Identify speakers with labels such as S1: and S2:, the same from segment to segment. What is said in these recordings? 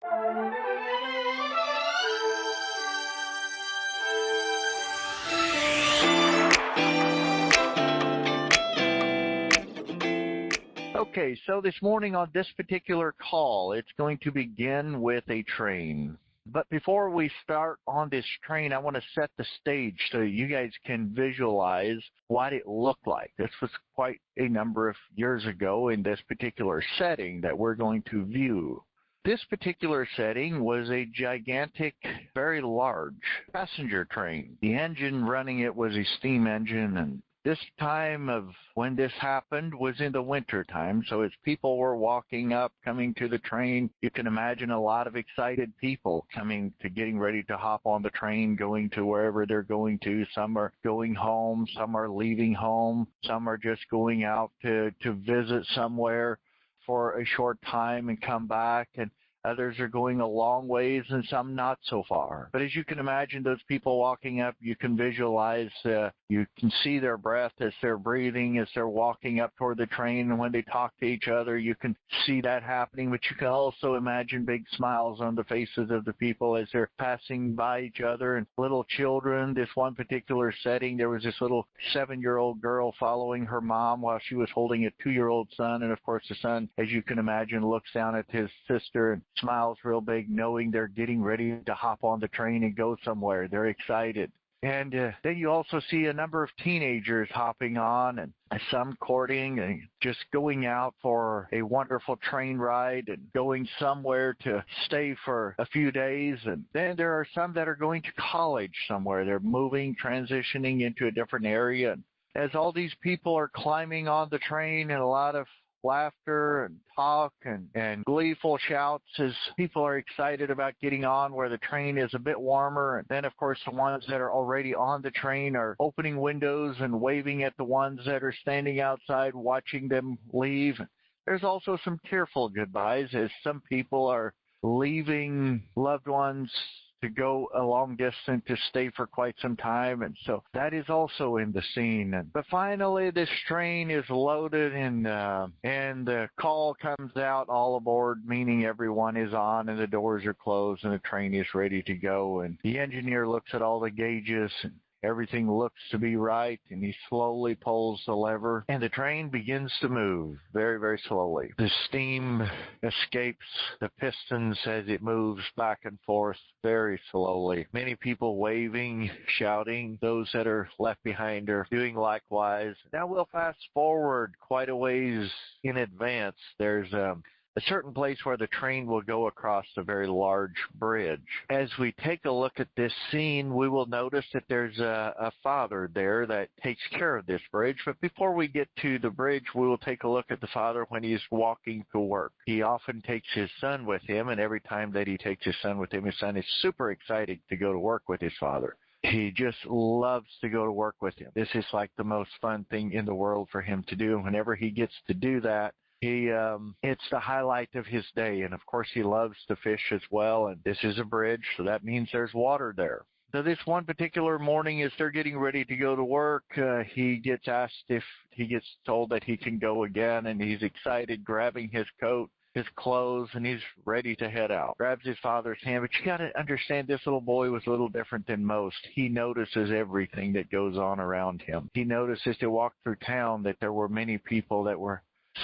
S1: Okay, so this morning on this particular call, it's going to begin with a train. But before we start on this train, I want to set the stage so you guys can visualize what it looked like. This was quite a number of years ago in this particular setting that we're going to view. This particular setting was a gigantic, very large passenger train. The engine running it was a steam engine, and this time of when this happened was in the winter time, so as people were walking up, coming to the train, you can imagine a lot of excited people getting ready to hop on the train, going to wherever they're going to. Some are going home, some are leaving home, some are just going out to visit somewhere for a short time and come back, and others are going a long ways and some not so far. But as you can imagine, those people walking up, you can visualize, you can see their breath as they're breathing, as they're walking up toward the train. And when they talk to each other, you can see that happening. But you can also imagine big smiles on the faces of the people as they're passing by each other. And little children, this one particular setting, there was this little 7-year-old girl following her mom while she was holding a 2-year-old son. And of course, the son, as you can imagine, looks down at his sister and smiles real big, knowing they're getting ready to hop on the train and go somewhere. They're excited. And then you also see a number of teenagers hopping on, and some courting and just going out for a wonderful train ride and going somewhere to stay for a few days. And then there are some that are going to college somewhere. They're moving, transitioning into a different area. And as all these people are climbing on the train, and a lot of laughter and talk and gleeful shouts as people are excited about getting on where the train is a bit warmer. And then, of course, the ones that are already on the train are opening windows and waving at the ones that are standing outside watching them leave. There's also some tearful goodbyes as some people are leaving loved ones to go a long distance to stay for quite some time. And so that is also in the scene. But finally, this train is loaded and the call comes out, all aboard, meaning everyone is on and the doors are closed and the train is ready to go. And the engineer looks at all the gauges and everything looks to be right, and he slowly pulls the lever, and the train begins to move very, very slowly. The steam escapes the pistons as it moves back and forth very slowly. Many people waving, shouting. Those that are left behind are doing likewise. Now we'll fast forward quite a ways in advance. There's a certain place where the train will go across a very large bridge. As we take a look at this scene, we will notice that there's a father there that takes care of this bridge. But before we get to the bridge, we will take a look at the father when he's walking to work. He often takes his son with him, and every time that he takes his son with him, his son is super excited to go to work with his father. He just loves to go to work with him. This is like the most fun thing in the world for him to do. And whenever he gets to do that, it's the highlight of his day. And of course, he loves to fish as well. And this is a bridge, so that means there's water there. So this one particular morning, as they're getting ready to go to work, he gets asked if he gets told that he can go again. And he's excited, grabbing his coat, his clothes, and he's ready to head out. Grabs his father's hand. But you got to understand, this little boy was a little different than most. He notices everything that goes on around him. He noticed as they walked through town that there were many people that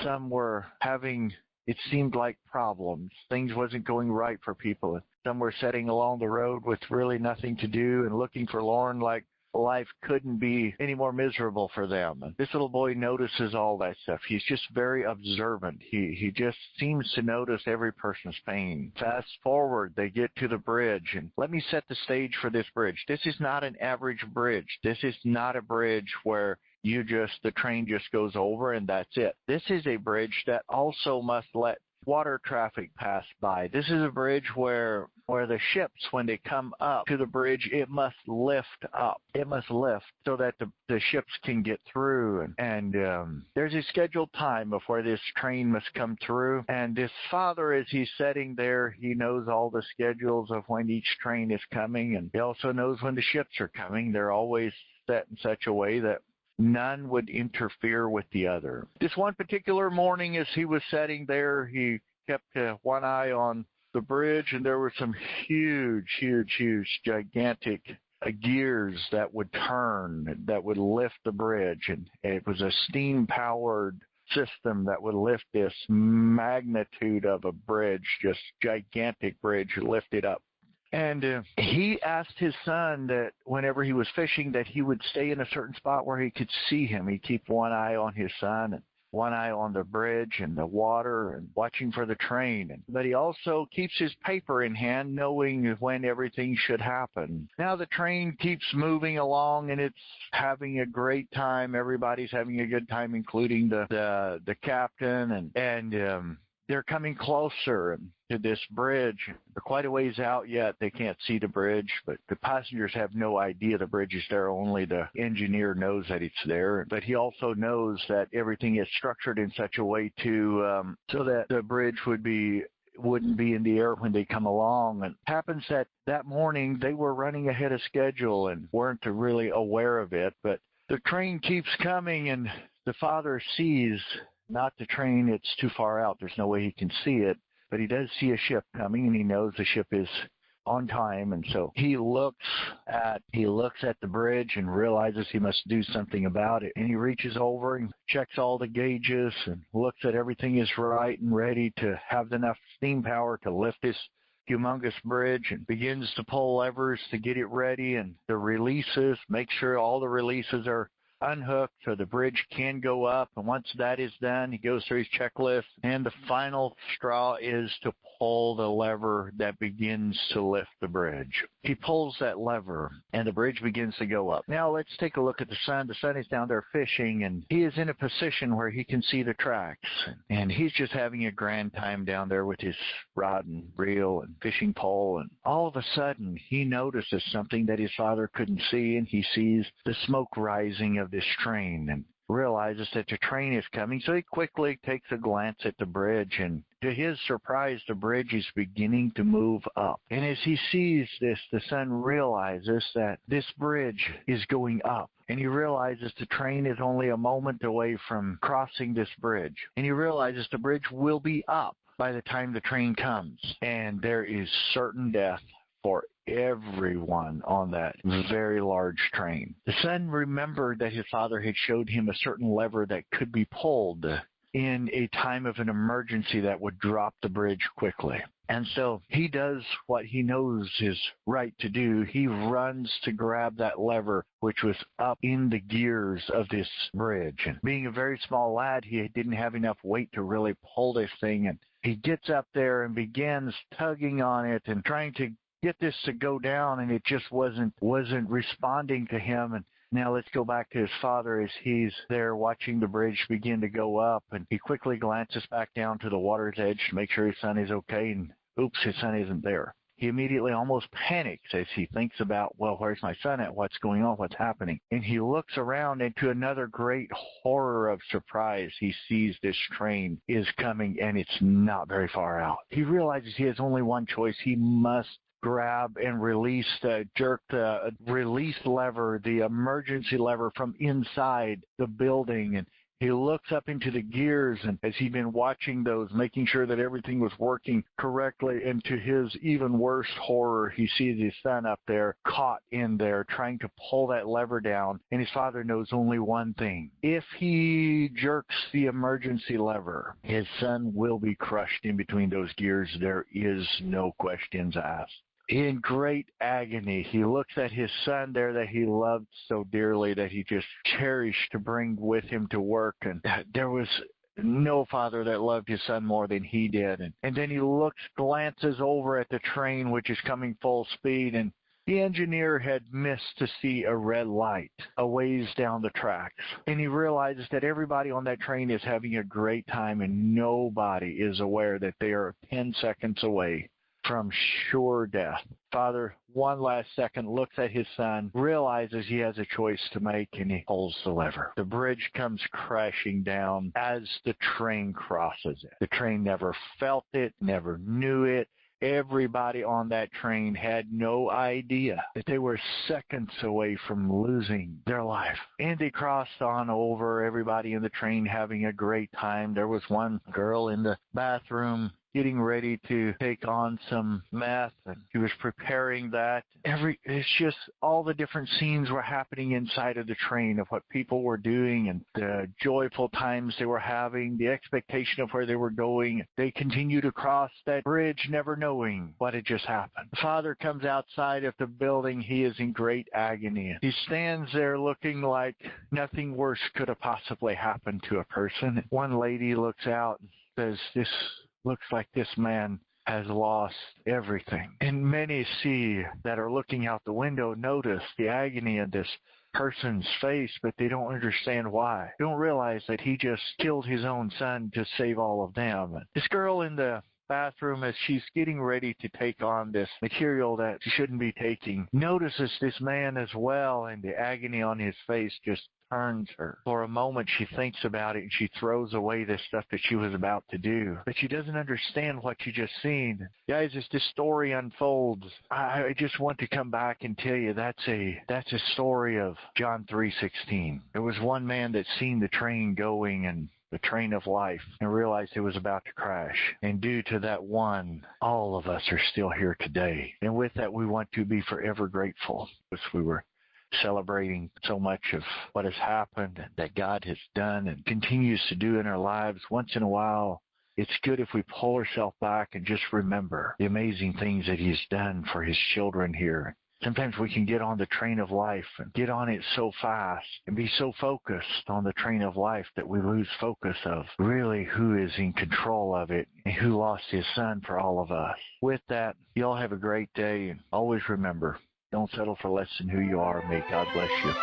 S1: some were having, it seemed like, problems. Things wasn't going right for people. Some were sitting along the road with really nothing to do and looking forlorn, like life couldn't be any more miserable for them. And this little boy notices all that stuff. He's just very observant. He just seems to notice every person's pain. Fast forward, they get to the bridge. And let me set the stage for this bridge. This is not an average bridge. This is not a bridge where the train just goes over and that's it. This is a bridge that also must let water traffic pass by. This is a bridge where the ships, when they come up to the bridge, it must lift up. It must lift so that the ships can get through. And there's a scheduled time of where this train must come through. And this father, as he's sitting there, he knows all the schedules of when each train is coming. And he also knows when the ships are coming. They're always set in such a way that none would interfere with the other. This one particular morning, as he was sitting there, he kept one eye on the bridge, and there were some huge, gigantic gears that would turn, that would lift the bridge. And it was a steam-powered system that would lift this magnitude of a bridge, just gigantic bridge, lift it up. And he asked his son that whenever he was fishing that he would stay in a certain spot where he could see him. He'd keep one eye on his son and one eye on the bridge and the water and watching for the train. But he also keeps his paper in hand, knowing when everything should happen. Now the train keeps moving along, and it's having a great time. Everybody's having a good time, including the captain. And they're coming closer to this bridge. They're quite a ways out yet. They can't see the bridge, but the passengers have no idea the bridge is there. Only the engineer knows that it's there. But he also knows that everything is structured in such a way so that the bridge wouldn't be in the air when they come along. And it happens that morning they were running ahead of schedule and weren't really aware of it. But the train keeps coming, and the father sees not the train. It's too far out. There's no way he can see it. But he does see a ship coming, and he knows the ship is on time. And so he looks at the bridge and realizes he must do something about it. And he reaches over and checks all the gauges and looks at everything is right and ready to have enough steam power to lift this humongous bridge, and begins to pull levers to get it ready, and the releases, make sure all the releases are unhooked so the bridge can go up. And once that is done, he goes through his checklist, and the final straw is to pull the lever that begins to lift the bridge. He pulls that lever, and the bridge begins to go up. Now let's take a look at the sun. The sun is down there fishing, and he is in a position where he can see the tracks, and he's just having a grand time down there with his rod and reel and fishing pole. And all of a sudden he notices something that his father couldn't see, and he sees the smoke rising of this train and realizes that the train is coming. So he quickly takes a glance at the bridge, and to his surprise, the bridge is beginning to move up. And as he sees this, the son realizes that this bridge is going up. And he realizes the train is only a moment away from crossing this bridge. And he realizes the bridge will be up by the time the train comes. And there is certain death for everyone on that very large train. The son remembered that his father had showed him a certain lever that could be pulled in a time of an emergency that would drop the bridge quickly. And so he does what he knows is right to do. He runs to grab that lever, which was up in the gears of this bridge. And being a very small lad, he didn't have enough weight to really pull this thing. And he gets up there and begins tugging on it and trying to get this to go down, and it just wasn't responding to him. And now let's go back to his father as he's there watching the bridge begin to go up, and he quickly glances back down to the water's edge to make sure his son is okay, and oops, his son isn't there. He immediately almost panics as he thinks about, well, where's my son at? What's going on? What's happening? And he looks around, and to another great horror of surprise, he sees this train is coming, and it's not very far out. He realizes he has only one choice. He must grab and jerk the release lever, the emergency lever from inside the building. And he looks up into the gears, and as he'd been watching those, making sure that everything was working correctly, and to his even worse horror, he sees his son up there, caught in there, trying to pull that lever down. And his father knows only one thing. If he jerks the emergency lever, his son will be crushed in between those gears. There is no questions asked. In great agony, he looks at his son there that he loved so dearly, that he just cherished to bring with him to work. And there was no father that loved his son more than he did. And then he glances over at the train, which is coming full speed, and the engineer had missed to see a red light a ways down the tracks. And he realizes that everybody on that train is having a great time, and nobody is aware that they are 10 seconds away from sure death. Father, one last second, looks at his son, realizes he has a choice to make, and he pulls the lever. The bridge comes crashing down as the train crosses it. The train never felt it, never knew it. Everybody on that train had no idea that they were seconds away from losing their life. And they crossed on over, everybody in the train having a great time. There was one girl in the bathroom getting ready to take on some meth, and he was preparing that. It's just all the different scenes were happening inside of the train of what people were doing and the joyful times they were having, the expectation of where they were going. They continued to cross that bridge never knowing what had just happened. The father comes outside of the building. He is in great agony. He stands there looking like nothing worse could have possibly happened to a person. One lady looks out and says, "This looks like this man has lost everything." And many that are looking out the window notice the agony of this person's face, but they don't understand why. They don't realize that he just killed his own son to save all of them. This girl in the bathroom, as she's getting ready to take on this material that she shouldn't be taking, notices this man as well, and the agony on his face just turns her. For a moment, she thinks about it, and she throws away the stuff that she was about to do. But she doesn't understand what she just seen. Guys, as this story unfolds, I just want to come back and tell you that's a story of John 3:16. There was one man that seen the train going and the train of life and realized it was about to crash. And due to that one, all of us are still here today. And with that, we want to be forever grateful because we were celebrating so much of what has happened, that God has done and continues to do in our lives. Once in a while, it's good if we pull ourselves back and just remember the amazing things that He's done for His children here. Sometimes we can get on the train of life and get on it so fast and be so focused on the train of life that we lose focus of really who is in control of it and who lost His Son for all of us. With that, you all have a great day, and always remember, don't settle for less than who you are. May God bless you.